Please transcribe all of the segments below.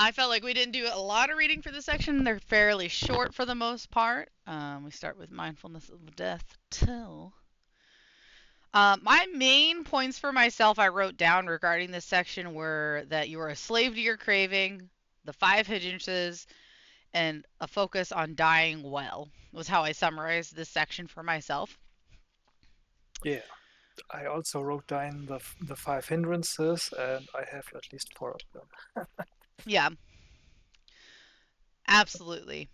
I felt like we didn't do a lot of reading for this section. They're fairly short for the most part. We start with mindfulness of death too. My main points for myself I wrote down regarding this section were that you are a slave to your craving, the five hindrances, and a focus on dying well was how I summarized this section for myself. Yeah, I also wrote down the five hindrances, and I have at least four of them. Yeah, absolutely.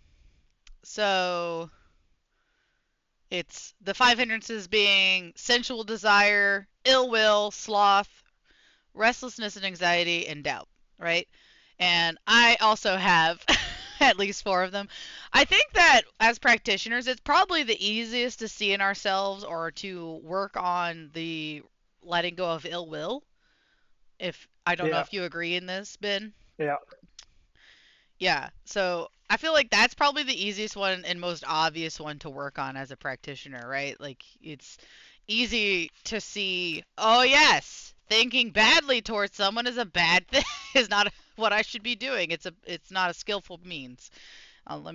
So it's the five hindrances being sensual desire, ill will, sloth, restlessness and anxiety, and doubt, right? And I also have at least four of them. I think that as practitioners, it's probably the easiest to see in ourselves or to work on the letting go of ill will. If I don't know Yeah, if you agree in this, Ben. yeah, Yeah. So I feel like that's probably the easiest one and most obvious one to work on as a practitioner, right? Like it's easy to see, oh yes, thinking badly towards someone is a bad thing is not what I should be doing. It's not a skillful means. Let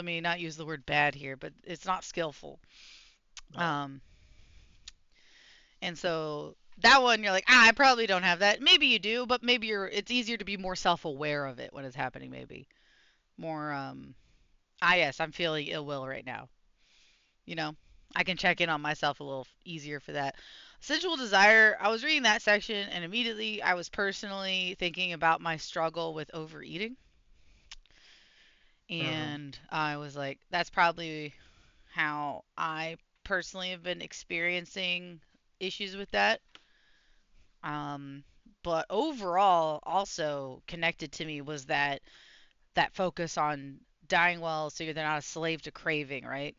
me not use the word bad here, but it's not skillful. no, Um and so that one you're like, I probably don't have that. Maybe you do, but maybe it's easier to be more self-aware of it when it's happening maybe. More yes, I'm feeling ill will right now. You know, I can check in on myself a little easier for that. Sensual desire, I was reading that section and immediately I was personally thinking about my struggle with overeating. hmm, And I was like, that's probably how I personally have been experiencing issues with that. Um, but overall, also connected to me was that focus on dying well so you're not a slave to craving, right?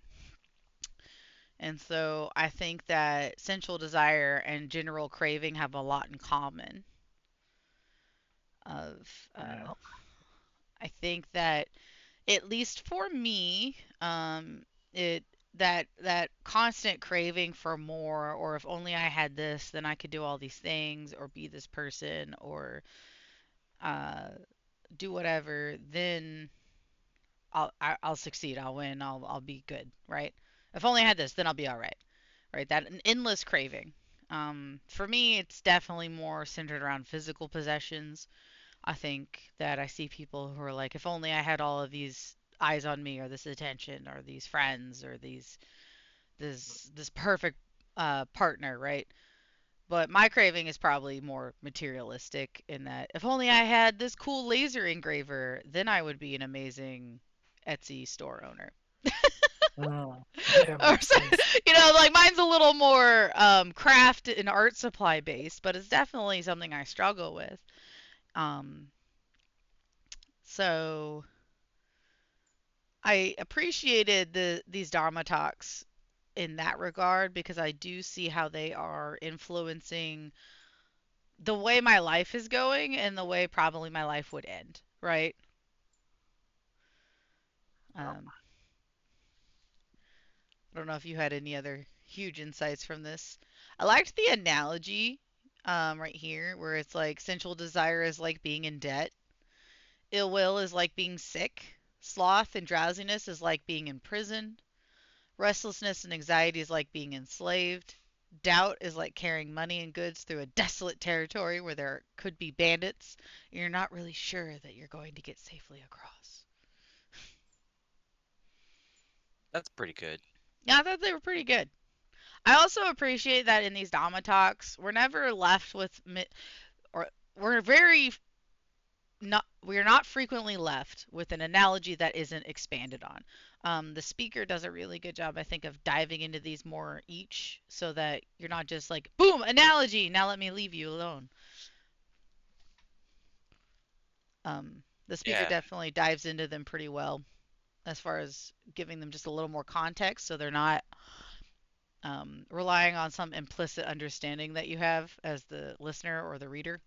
And so I think that sensual desire and general craving have a lot in common. Of yeah, I think that at least for me, it that constant craving for more, or if only I had this, then I could do all these things, or be this person, or uh, do whatever. Then I'll succeed. I'll win. I'll be good. Right? If only I had this, then I'll be all right. Right? That an endless craving. For me, it's definitely more centered around physical possessions. I think that I see people who are like, if only I had all of these eyes on me, or this attention, or these friends, or this perfect partner, right? But my craving is probably more materialistic in that if only I had this cool laser engraver, then I would be an amazing Etsy store owner. mm, yeah, Or makes sense. like mine's a little more craft and art supply based, but it's definitely something I struggle with. Um, so I appreciated these Dharma talks in that regard because I do see how they are influencing the way my life is going and the way probably my life would end, right? Yeah. Um, I don't know if you had any other huge insights from this. I liked the analogy right here where it's like sensual desire is like being in debt, ill will is like being sick, sloth and drowsiness is like being in prison, restlessness and anxiety is like being enslaved. Doubt is like carrying money and goods through a desolate territory where there could be bandits. And you're not really sure that you're going to get safely across. That's pretty good. Yeah, I thought they were pretty good. I also appreciate that in these Dhamma talks, we're never left with, or we're very not we're not frequently left with an analogy that isn't expanded on. The speaker does a really good job, I think, of diving into these more each, so that you're not just like, boom, analogy. Now let me leave you alone. The speaker Yeah. definitely dives into them pretty well as far as giving them just a little more context, so they're not relying on some implicit understanding that you have as the listener or the reader.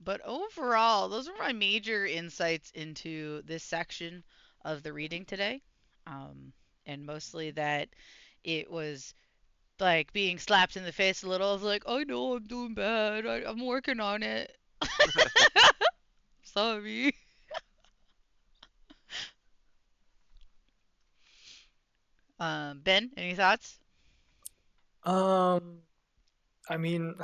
But overall, those are my major insights into this section of the reading today. Um, and mostly that it was like being slapped in the face a little. I was like, I know I'm doing bad. I'm working on it. Sorry. Ben, any thoughts? Um, I mean,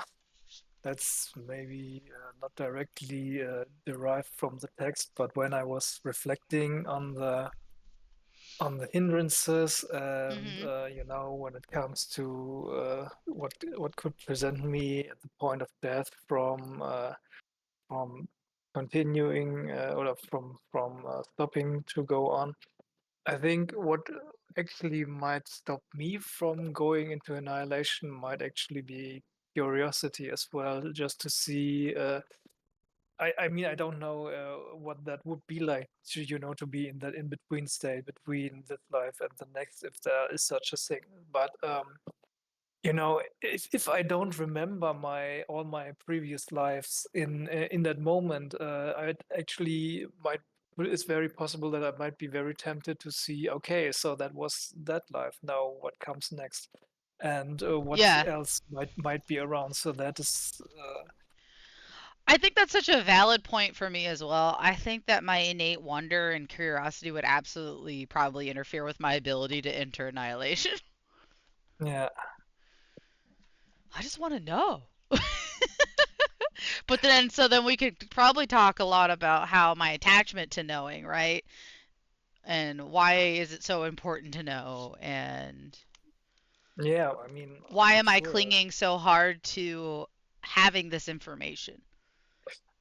that's maybe not directly derived from the text, but when I was reflecting on the hindrances and Mm-hmm. when it comes to what could present me at the point of death from continuing or from stopping to go on. I think what actually might stop me from going into annihilation might actually be curiosity as well, just to see. I mean, I don't know what that would be like to be in that in between state between this life and the next, if there is such a thing. But if I don't remember my all my previous lives in that moment, I'd actually might. Well, it's very possible that I might be very tempted to see. Okay, so that was that life. Now, what comes next, and what Yeah. else might be around? So that is, I think that's such a valid point for me as well. I think that my innate wonder and curiosity would absolutely probably interfere with my ability to enter annihilation. yeah, I just want to know. But then, so then we could probably talk a lot about how my attachment to knowing, right? And why is it so important to know? And yeah. I mean, why for am I sure. clinging so hard to having this information?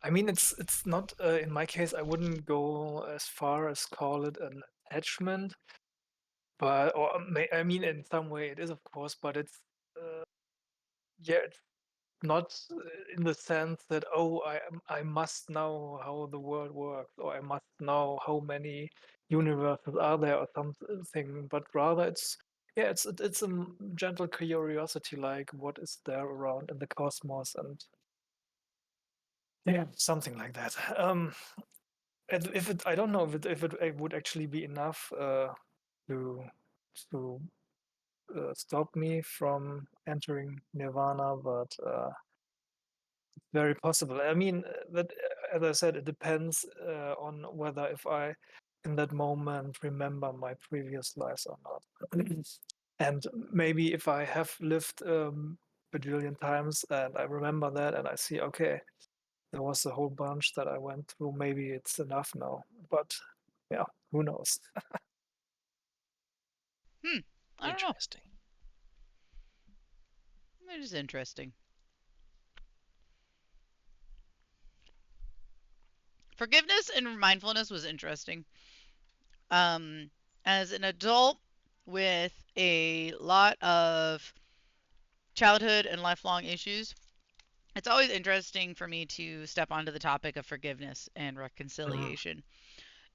I mean, it's not in my case. I wouldn't go as far as call it an attachment, but I mean, in some way it is, of course, but it's yeah, it's not in the sense that I must know how the world works or I must know how many universes are there or something, but rather it's yeah, it's a gentle curiosity, like what is there around in the cosmos and yeah, something like that. And if it, I don't know if it would actually be enough to to stop me from entering nirvana, but very possible. I mean, that as I said, it depends on whether if I in that moment remember my previous lives or not. And maybe if I have lived bajillion times and I remember that and I see, okay, there was a whole bunch that I went through, maybe it's enough now. But yeah, who knows? Hmm. I don't know. Interesting. It is interesting. Forgiveness and mindfulness was interesting. Um, as an adult with a lot of childhood and lifelong issues, it's always interesting for me to step onto the topic of forgiveness and Mhm. reconciliation.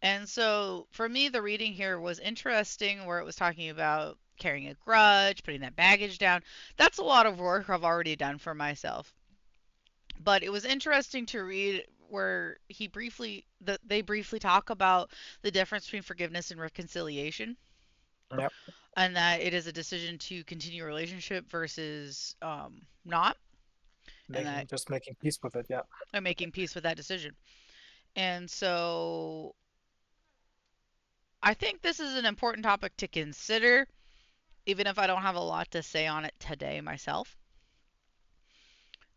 And so for me, the reading here was interesting where it was talking about carrying a grudge, putting that baggage down. That's a lot of work I've already done for myself. But it was interesting to read where they briefly talk about the difference between forgiveness and reconciliation, Yeah, and that it is a decision to continue a relationship versus not, and that making peace with it. Yeah, I'm making peace with that decision. And so I think this is an important topic to consider, even if I don't have a lot to say on it today myself.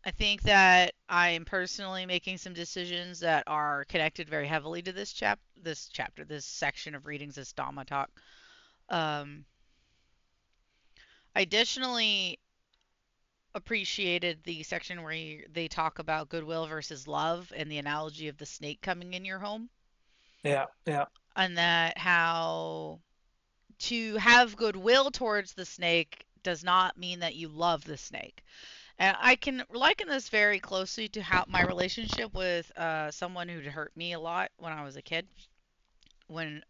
I think that I am personally making some decisions that are connected very heavily to this section of readings, this Dhamma talk. Um, I additionally appreciated the section where they talk about goodwill versus love and the analogy of the snake coming in your home, yeah, yeah. and that how to have goodwill towards the snake does not mean that you love the snake. And I can liken this very closely to how my relationship with someone who'd hurt me a lot when I was a kid, when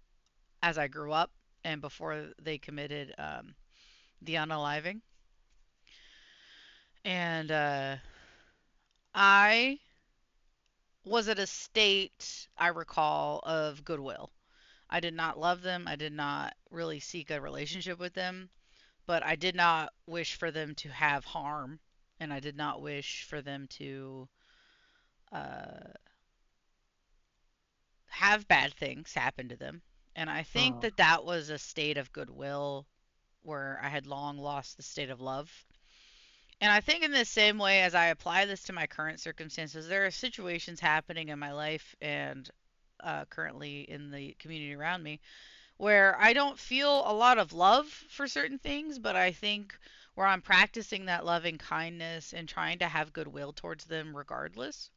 as I grew up and before they committed the unaliving. And I was at a state, I recall, of goodwill. I did not love them. I did not really seek a relationship with them. but I did not wish for them to have harm, and I did not wish for them to uh, have bad things happen to them. And I think Mm. that that was a state of goodwill where I had long lost the state of love. And I think in the same way as I apply this to my current circumstances, there are situations happening in my life and currently in the community around me where I don't feel a lot of love for certain things, but I think where I'm practicing that loving kindness and trying to have goodwill towards them regardless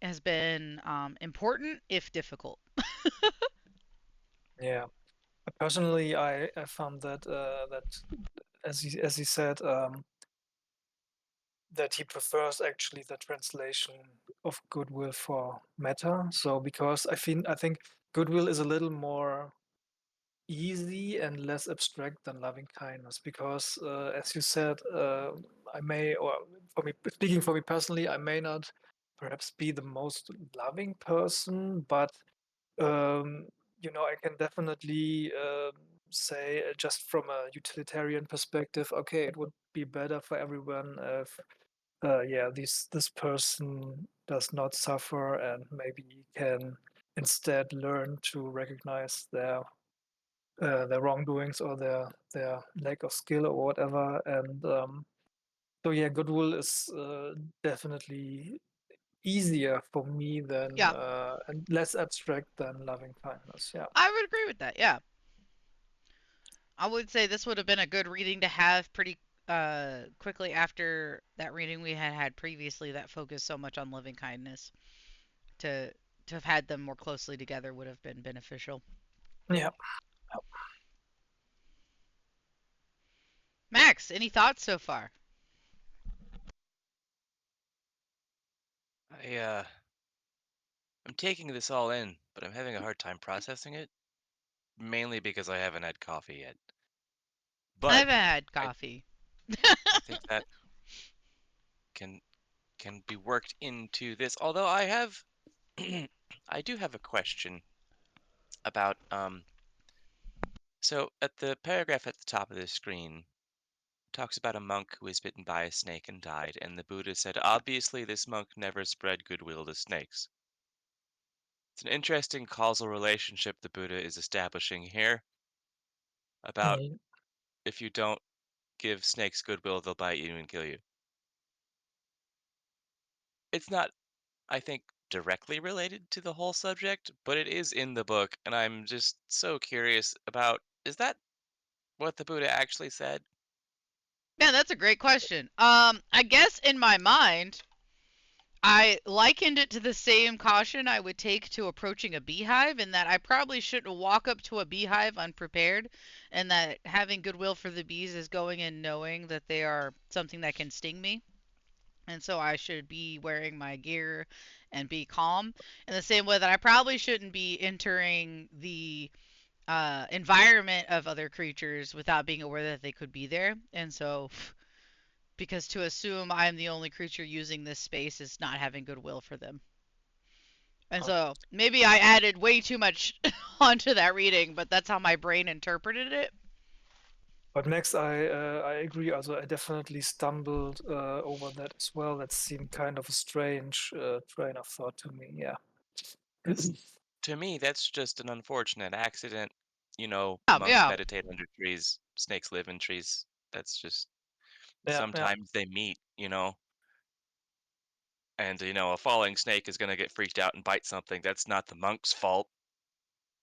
has been important if difficult. Yeah. Personally, I found that that as he said, that he prefers actually the translation of goodwill for metta. So because I think goodwill is a little more easy and less abstract than loving kindness because as you said, I may, or for me, speaking for me personally, I may not perhaps be the most loving person, but um, I can definitely say, just from a utilitarian perspective, okay, it would be better for everyone if yeah, this person does not suffer and maybe can instead learn to recognize their wrongdoings or their lack of skill or whatever. And so yeah, goodwill is definitely easier for me than Yeah, and less abstract than loving kindness. Yeah. I would agree with that. Yeah. I would say this would have been a good reading to have pretty quickly after that reading we had had previously that focused so much on loving kindness. To to have had them more closely together would have been beneficial. Yeah. Max, any thoughts so far? I'm taking this all in, but I'm having a hard time processing it, mainly because I haven't had coffee yet. I But haven't had I coffee. I think that can can be worked into this. Although I have I do have a question about so at the paragraph at the top of the screen talks about a monk who was bitten by a snake and died, and the Buddha said, obviously this monk never spread goodwill to snakes. It's an interesting causal relationship the Buddha is establishing here about Mhm. if you don't give snakes goodwill, they'll bite you and kill you. It's not, I think, directly related to the whole subject, but it is in the book, and I'm just so curious about is that what the Buddha actually said? Man, that's a great question. I guess in my mind, I likened it to the same caution I would take to approaching a beehive, in that I probably shouldn't walk up to a beehive unprepared, and that having goodwill for the bees is going in knowing that they are something that can sting me. And so I should be wearing my gear and be calm. In the same way that I probably shouldn't be entering the environment of other creatures without being aware that they could be there. And so, because to assume I'm the only creature using this space is not having goodwill for them. And Oh, so maybe I added way too much onto that reading, but that's how my brain interpreted it. but next, I agree. Also, I definitely stumbled over that as well. That seemed kind of a strange train of thought to me. Yeah. To me, that's just an unfortunate accident. Yeah, Monks yeah. meditate under trees, snakes live in trees. That's just Yeah. Yeah. sometimes they meet, and a falling snake is going to get freaked out and bite something. That's not the monk's fault,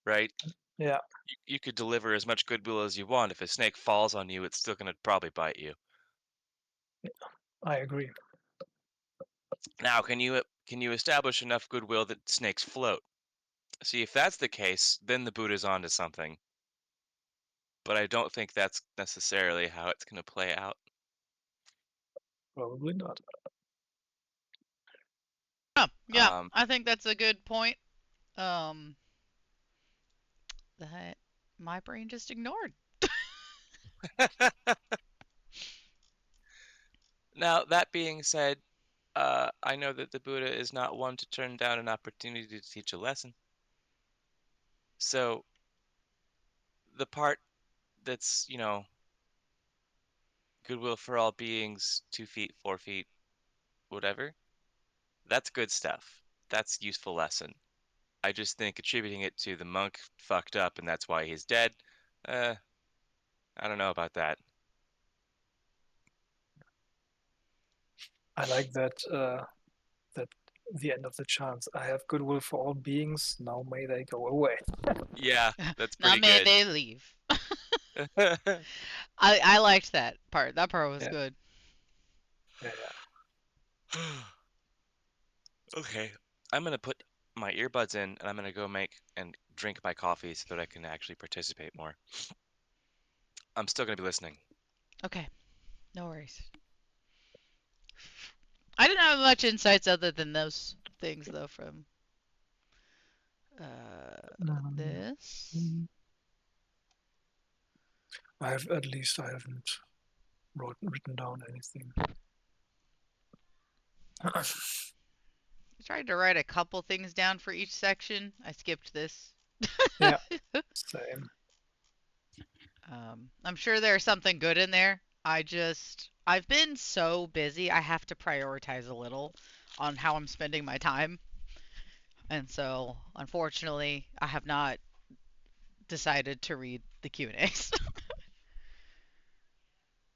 right? Yeah. You could deliver as much goodwill as you want. If a snake falls on you, it's still going to probably bite you. I agree. Now, can you establish enough goodwill that snakes float? See, if that's the case, then the Buddha's onto something. But I don't think that's necessarily how it's going to play out. Probably not. Yeah, yeah. Um, I think that's a good point. Um, that my brain just ignored. Now, that being said, I know that the Buddha is not one to turn down an opportunity to teach a lesson. So the part that's, goodwill for all beings, 2 feet, 4 feet, whatever. That's good stuff. That's useful lesson. I just think attributing it to the monk fucked up and that's why he's dead, uh, I don't know about that. I like that the end of the chants. I have goodwill for all beings. Now may they go away. Yeah, that's Now pretty may good. they leave. I liked that part. That part was Yeah, good. yeah, yeah. Okay, I'm gonna put my earbuds in and I'm gonna go make and drink my coffee so that I can actually participate more. I'm still gonna be listening. Okay, no worries. I didn't have much insights other than those things though from Um, this. mm, I have at least I haven't written down anything. I tried to write a couple things down for each section. I skipped this. Yeah, same. I'm sure there's something good in there. I've been so busy, I have to prioritize a little on how I'm spending my time. And so, unfortunately, I have not decided to read the Q&As.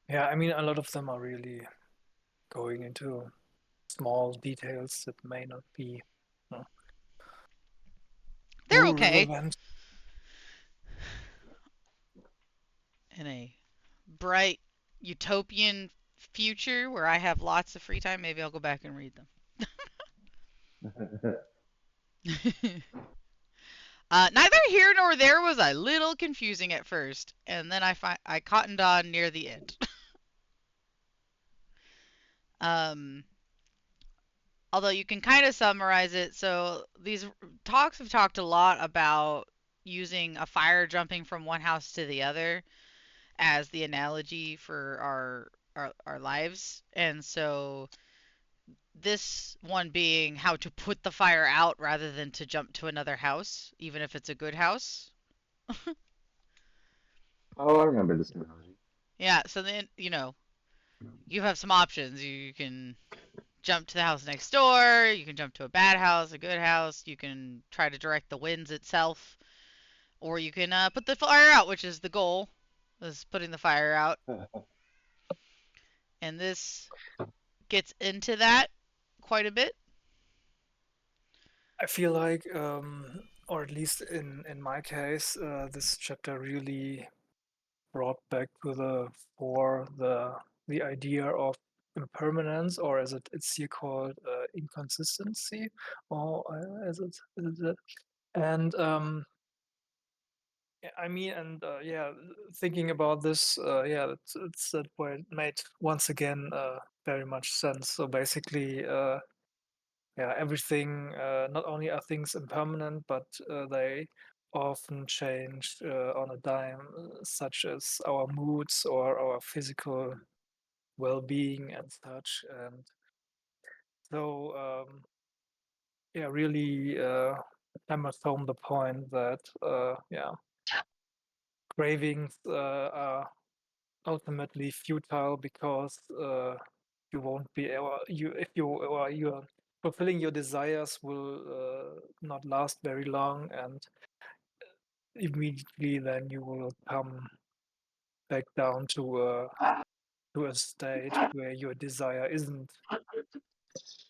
Yeah, I mean, a lot of them are really going into small details that may not be uh, They're more okay relevant. in a bright utopian future where I have lots of free time. Maybe I'll go back and read them. Neither here nor there was a little confusing at first, and then I cottoned on near the end. um, Although you can kind of summarize it. So these talks have talked a lot about using a fire jumping from one house to the other as the analogy for our lives. And so this one being how to put the fire out rather than to jump to another house, even if it's a good house. Oh, I remember this analogy. Yeah, so then, you have some options. You can jump to the house next door, you can jump to a bad house, a good house, you can try to direct the winds itself, or you can put the fire out, which is the goal, is putting the fire out. And this gets into that quite a bit. I feel like, or at least in my case, this chapter really brought back to the fore the idea of impermanence, or as it's here called, inconsistency, or as it and yeah, I mean, and yeah, thinking about this, yeah, it's that where it made once again very much sense. So basically, yeah, everything, not only are things impermanent, but they often change on a dime, such as our moods or our physical well-being and such. And so, yeah, really hammers home the point that, yeah, cravings are ultimately futile because you won't be able, you if you or you're fulfilling your desires will not last very long, and immediately then you will come back down to a state where your desire isn't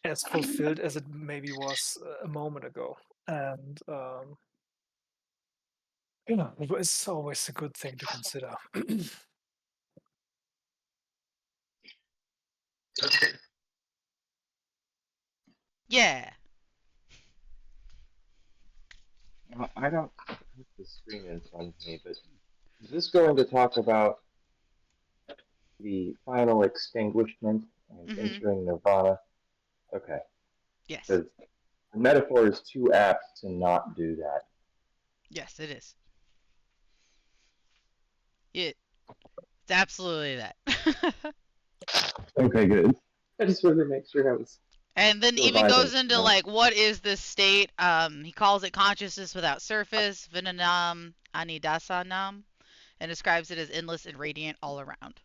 as fulfilled as it maybe was a moment ago. And it's always a good thing to consider. Yeah. I don't have the screen in front of me, but is this going to talk about the final extinguishment and Mhm. entering nirvana? Okay, Yes. because the metaphor is too apt to not do that. Yes, it is. It's absolutely that. Okay, good. I just wanted to make sure I was And then still even vibing, goes into you know? like what is this state? He calls it consciousness without surface, Vinanam Anidasanam, and describes it as endless and radiant all around.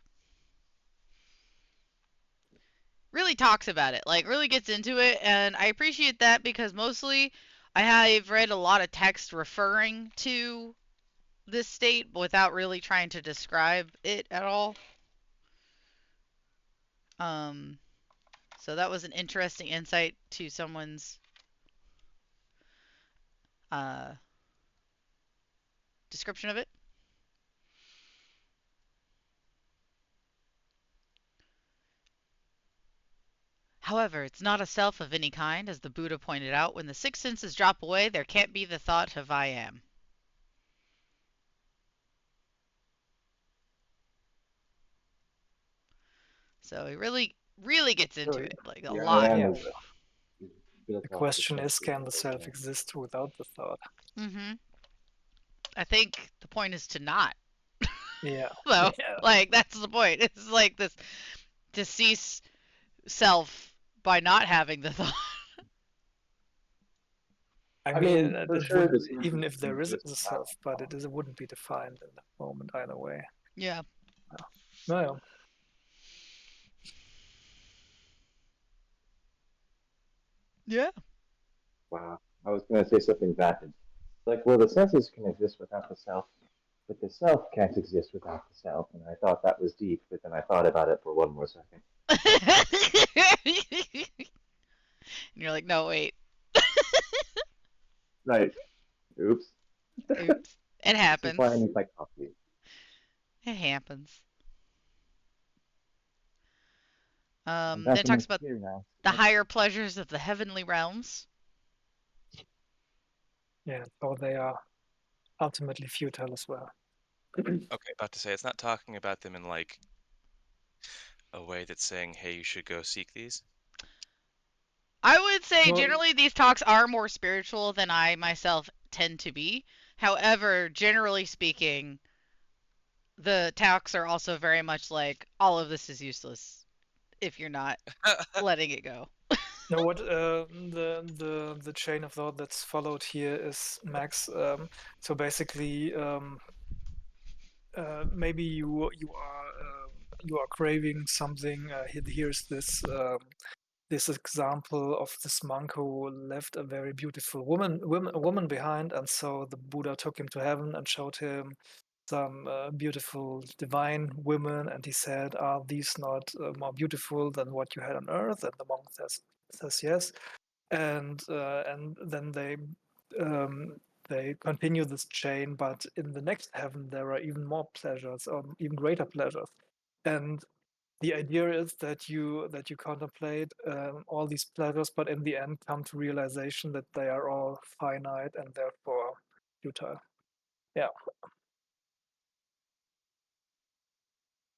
really talks about it, like really gets into it, and I appreciate that because mostly I have read a lot of text referring to this state without really trying to describe it at all. Um, so that was an interesting insight to someone's uh, description of it. However, it's not a self of any kind, as the Buddha pointed out. When the six senses drop away, there can't be the thought of I am. So he really, really gets So into it, like a The lot. I am yeah, is built the off the question is, senses can of the the self self. exist without the thought? Hmm. I think the point is to not, Yeah, though. yeah. Like that's the point. It's like this to cease self by not having the thought. I I mean, mean, for it sure, the wouldn't, even senses if can there is exist a without self, the but self. it wouldn't be defined in that moment either way. Yeah. Yeah. No, Yeah. Wow. I was going to say something bad. Like, well, the senses can exist without the self, but the self can't exist without the self. And I thought that was deep, but then I thought about it for one more second. And you're like, no, wait. Right. Oops. Oops. It This is why I happens. need my coffee. It happens. I'm Then back it in my talks about chair now. the So higher pleasures of the heavenly realms. yeah, so they are ultimately futile as well. Okay, about to say it's not talking about them in like a way that's saying, "Hey, you should go seek these." I would say Well, generally these talks are more spiritual than I myself tend to be. However, generally speaking, the talks are also very much like all of this is useless if you're not letting it go. no, what the chain of thought that's followed here is Max. So basically, maybe you are craving something. Here's this example of this monk who left a very beautiful woman behind, and so the Buddha took him to heaven and showed him some beautiful divine women, and he said, "Are these not more beautiful than what you had on earth?" And the monk says yes, and then they continue this chain, but in the next heaven there are even more pleasures, or even greater pleasures, and the idea is that you contemplate all these pleasures, but in the end come to realization that they are all finite and therefore futile. Yeah,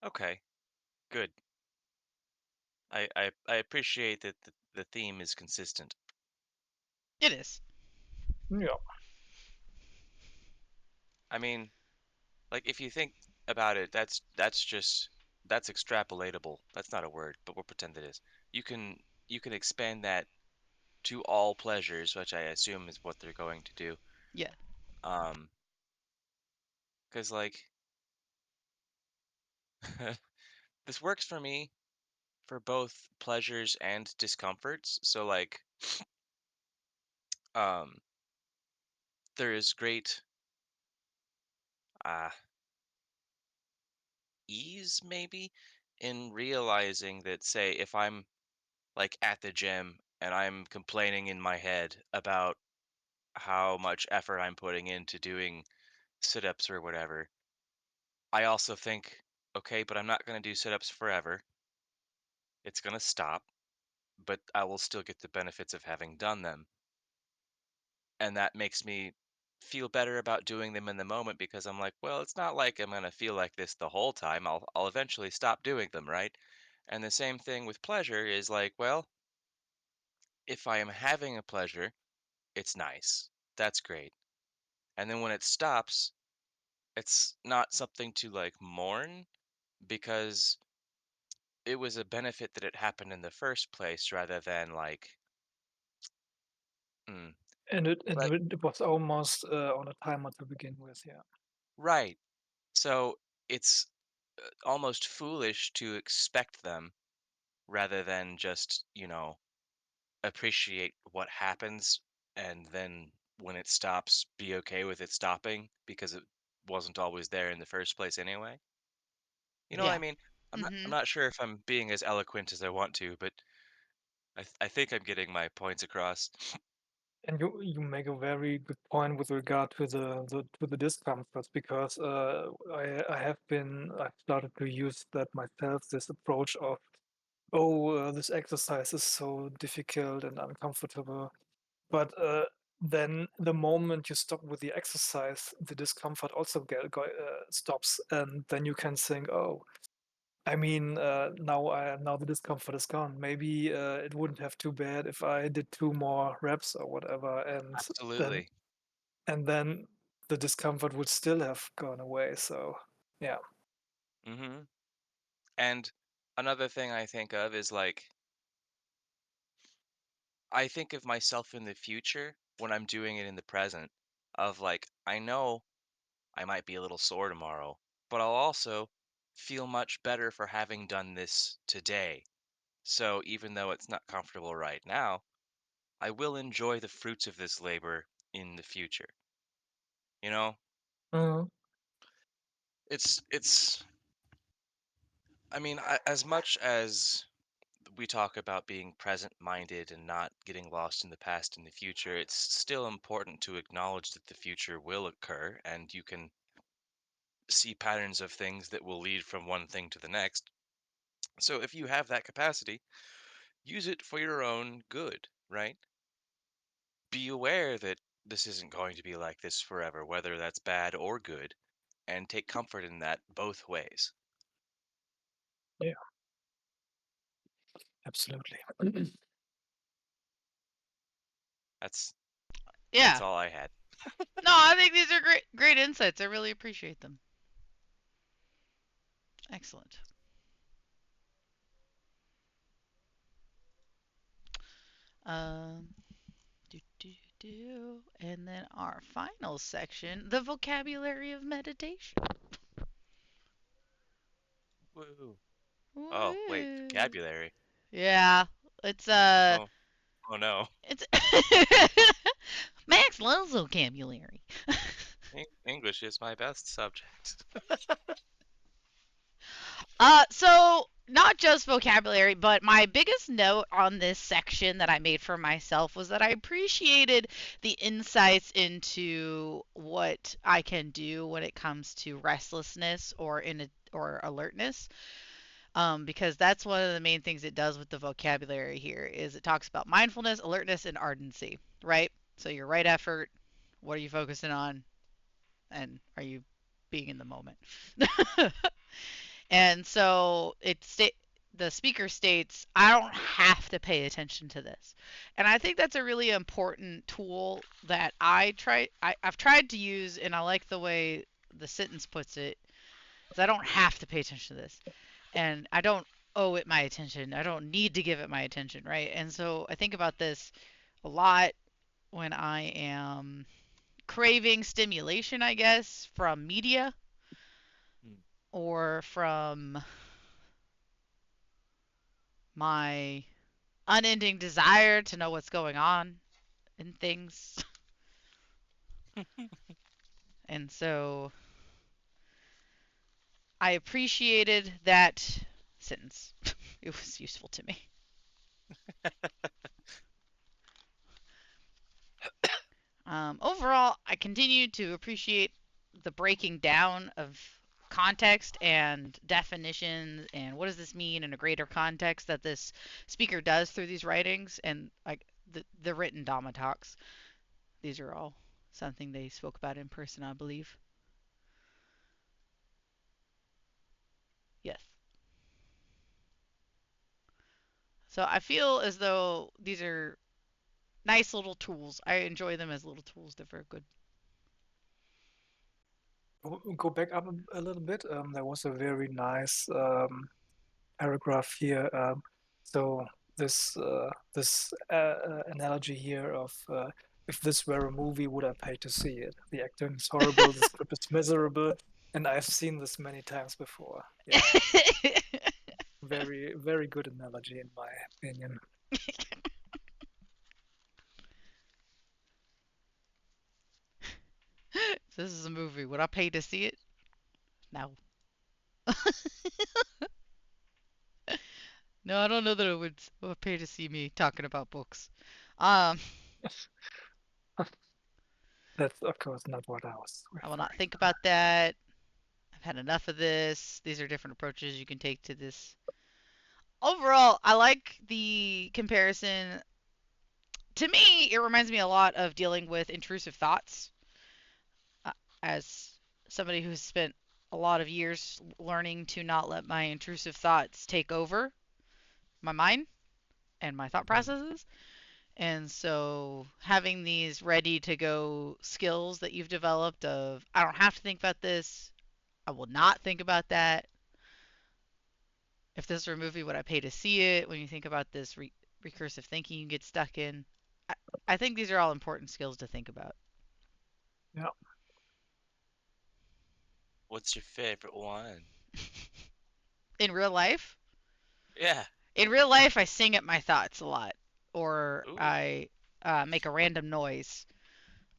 Okay, good. I appreciate that the theme is consistent. It is. yeah. I mean, like if you think about it, that's just that's extrapolatable. That's not a word, but we'll pretend it is. You can you can expand that to all pleasures, which I assume is what they're going to do. Yeah. Um, because like this works for me for both pleasures and discomforts. So like um there is great uh ease maybe in realizing that say if I'm like at the gym and I'm complaining in my head about how much effort I'm putting into doing sit-ups or whatever, I also think, okay, but I'm not going to do sit-ups forever. It's going to stop, but I will still get the benefits of having done them. And that makes me feel better about doing them in the moment because I'm like, well, it's not like I'm going to feel like this the whole time. I'll eventually stop doing them, right? And the same thing with pleasure is like, well, if I am having a pleasure, it's nice. That's great. And then when it stops, it's not something to like mourn because it was a benefit that it happened in the first place rather than like, mm, And like, it was almost on a timer to begin with. Yeah, right. So it's almost foolish to expect them rather than just, appreciate what happens and then when it stops, be okay with it stopping because it wasn't always there in the first place anyway. You know what I Yeah. mean? I'm Mhm. not sure if I'm being as eloquent as I want to, but I think I'm getting my points across. And you make a very good point with regard to the discomforts, because I've started to use that myself, this approach of, oh, this exercise is so difficult and uncomfortable, but then the moment you stop with the exercise, the discomfort also stops, and then you can think, oh, I mean, now the discomfort is gone. Maybe it wouldn't have too bad if I did two more reps or whatever, then Absolutely. then the discomfort would still have gone away. So yeah. hmm And another thing I think of is like I think of myself in the future when I'm doing it in the present of like I know I might be a little sore tomorrow, but I'll also feel much better for having done this today. So even though it's not comfortable right now, I will enjoy the fruits of this labor in the future. You know, Mhm. it's I mean, as much as we talk about being present minded and not getting lost in the past and the future, it's still important to acknowledge that the future will occur and you can see patterns of things that will lead from one thing to the next. So if you have that capacity, use it for your own good, right? Be aware that this isn't going to be like this forever, whether that's bad or good, and take comfort in that both ways. Yeah, absolutely. That's that's Yeah. all I had. No, I think these are great insights. I really appreciate them. Excellent. Um do do do. And then our final section, the vocabulary of meditation. Woo. Oh, wait, Woo. vocabulary. Yeah. It's Oh, oh no. it's Max loves vocabulary. English is my best subject. So not just vocabulary, but my biggest note on this section that I made for myself was that I appreciated the insights into what I can do when it comes to restlessness or alertness. Because that's one of the main things it does with the vocabulary here is it talks about mindfulness, alertness, and ardency, right? So your right effort, what are you focusing on, and are you being in the moment? And so the speaker states, I don't have to pay attention to this. And I think that's a really important tool that I've tried to use, and I like the way the sentence puts it, is I don't have to pay attention to this. And I don't owe it my attention. I don't need to give it my attention, right? And so I think about this a lot when I am craving stimulation, I guess, from media Hmm. or from my unending desire to know what's going on in things. And so I appreciated that sentence. It was useful to me. Overall, I continue to appreciate the breaking down of context and definitions and what does this mean in a greater context that this speaker does through these writings and like the written Dhamma talks. These are all something they spoke about in person, I believe. Yes. So I feel as though these are nice little tools. I enjoy them as little tools. They're very good. Go back up a little bit. There was a very nice paragraph here. So this analogy here of, if this were a movie, would I pay to see it? The acting is horrible, the script is miserable, and I've seen this many times before. Yeah, Very, very good analogy in my opinion. This is a movie. Would I pay to see it? No. No, I don't know that I would pay to see me talking about books. Um, That's of course not what I was I will not referring think about that. I've had enough of this. These are different approaches you can take to this. Overall, I like the comparison. To me, it reminds me a lot of dealing with intrusive thoughts. Uh, as somebody who's spent a lot of years learning to not let my intrusive thoughts take over my mind and my thought to. processes. And so having these ready to go skills that you've developed of I don't have to think about this, I will not think about that. If this were a movie, would I pay to see it? When you think about this recursive thinking you get stuck in, I, I think these are all important skills to think about. Yeah. What's your favorite one? In real life, Yeah. I sing at my thoughts a lot, or Ooh. I make a random noise.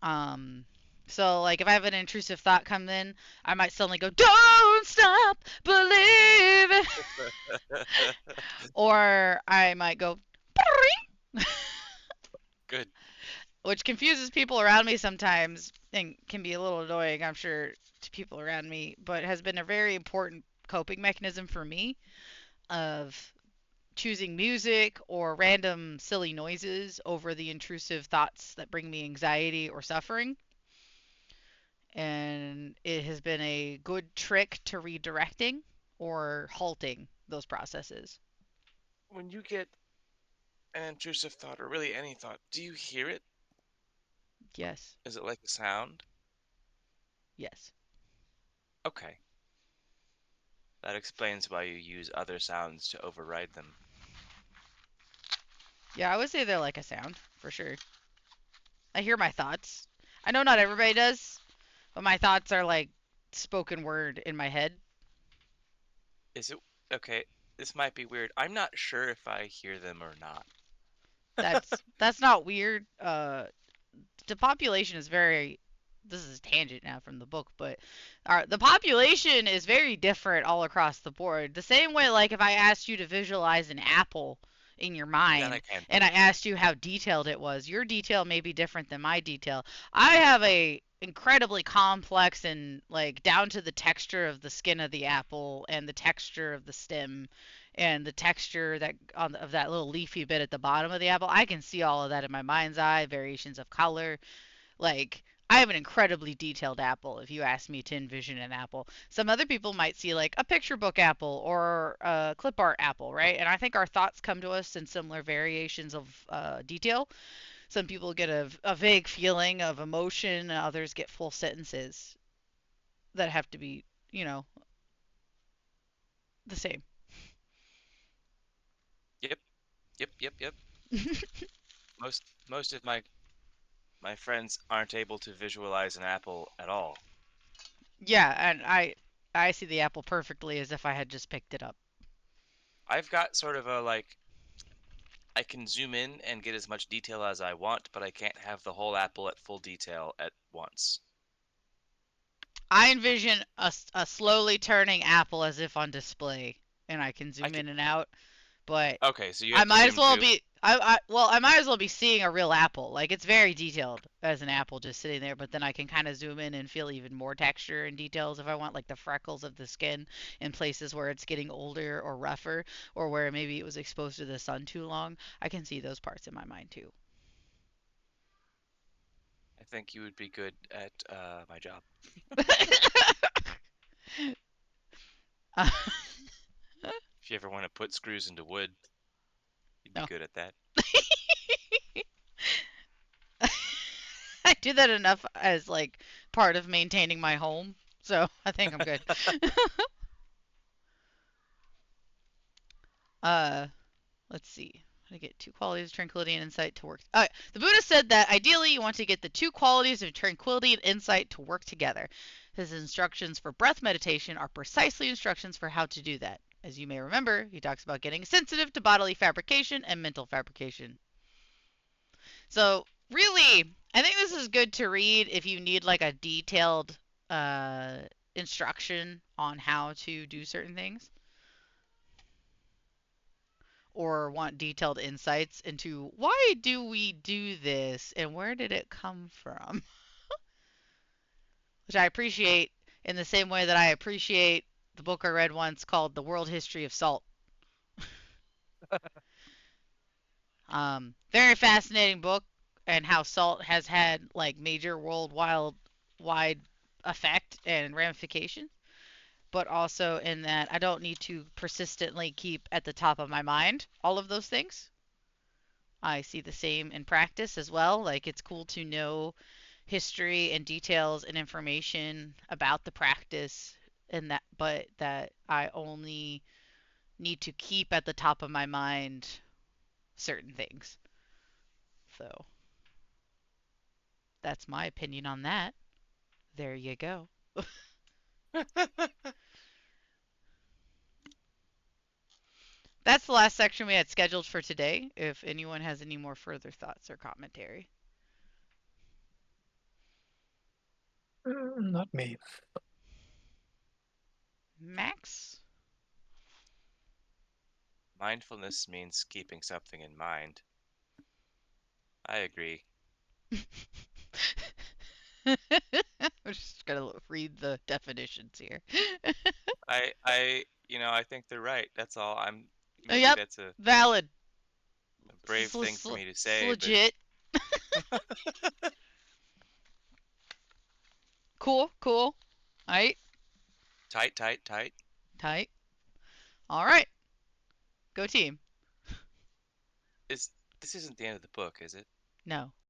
Um, so like if I have an intrusive thought come in, I might suddenly go, "Don't stop believing," or I might go, Good. which confuses people around me sometimes and can be a little annoying, I'm sure, to people around me, but has been a very important coping mechanism for me of choosing music or random silly noises over the intrusive thoughts that bring me anxiety or suffering. And it has been a good trick to redirecting or halting those processes. When you get an intrusive thought, or really any thought, do you hear it? Yes, Is it like a sound? yes. Okay. That explains why you use other sounds to override them. Yeah, I would say they're like a sound, for sure. I hear my thoughts. I know not everybody does, but my thoughts are like spoken word in my head. Is it okay? This might be weird. I'm not sure if I hear them or not. That's not weird. The population is very this is a tangent now from the book, but the population is very different all across the board. The same way, like if I asked you to visualize an apple in your That I mind can. and I asked you how detailed it was, your detail may be different than my detail. I have a incredibly complex and like down to the texture of the skin of the apple and the texture of the stem and the texture that of that little leafy bit at the bottom of the apple. I can see all of that in my mind's eye, variations of color, like, I have an incredibly detailed apple if you ask me to envision an apple. Some other people might see like a picture book apple or a clip art apple, right? And I think our thoughts come to us in similar variations of detail. Some people get a vague feeling of emotion, and others get full sentences that have to be, you know, the same. Yep. Yep. Yep. Yep. Most of my friends aren't able to visualize an apple at all. Yeah, and I see the apple perfectly as if I had just picked it up. I've got sort of a like I can zoom in and get as much detail as I want, but I can't have the whole apple at full detail at once. I envision a slowly turning apple as if on display, and I can I zoom could. in and out. But Okay, so you I have to might as zoom well too. be I might as well be seeing a real apple. Like it's very detailed as an apple just sitting there, but then I can kind of zoom in and feel even more texture and details if I want, like the freckles of the skin in places where it's getting older or rougher, or where maybe it was exposed to the sun too long. I can see those parts in my mind too. I think you would be good at my job. Uh, If you ever want to put screws into wood, you'd be no. good at that. I do that enough as like part of maintaining my home, so I think I'm good. uh, let's see. How to get two qualities of tranquility and insight to work. The Buddha said that ideally you want to get the two qualities of tranquility and insight to work together. His instructions for breath meditation are precisely instructions for how to do that. As you may remember, he talks about getting sensitive to bodily fabrication and mental fabrication. So, really, I think this is good to read if you need like a detailed uh, instruction on how to do certain things or want detailed insights into why do we do this and where did it come from, which I appreciate in the same way that I appreciate the book I read once called The World History of Salt. Very fascinating book, and how salt has had like major worldwide wide effect and ramifications, but also in that I don't need to persistently keep at the top of my mind all of those things. I see the same in practice as well. Like it's cool to know history and details and information about the practice and that, but that I only need to keep at the top of my mind certain things. So that's my opinion on that. There you go. That's the last section we had scheduled for today. If anyone has any more further thoughts or commentary. Not me. Max? Mindfulness means keeping something in mind. I agree. I'm just gonna read the definitions here. I think they're right. That's all. Maybe Yep, that's a valid. brave thing for me to It's say, but legit. Cool, cool. Alright, tight, tight, tight. tight. Alright, go team. Is This isn't the end of the book, is it? No.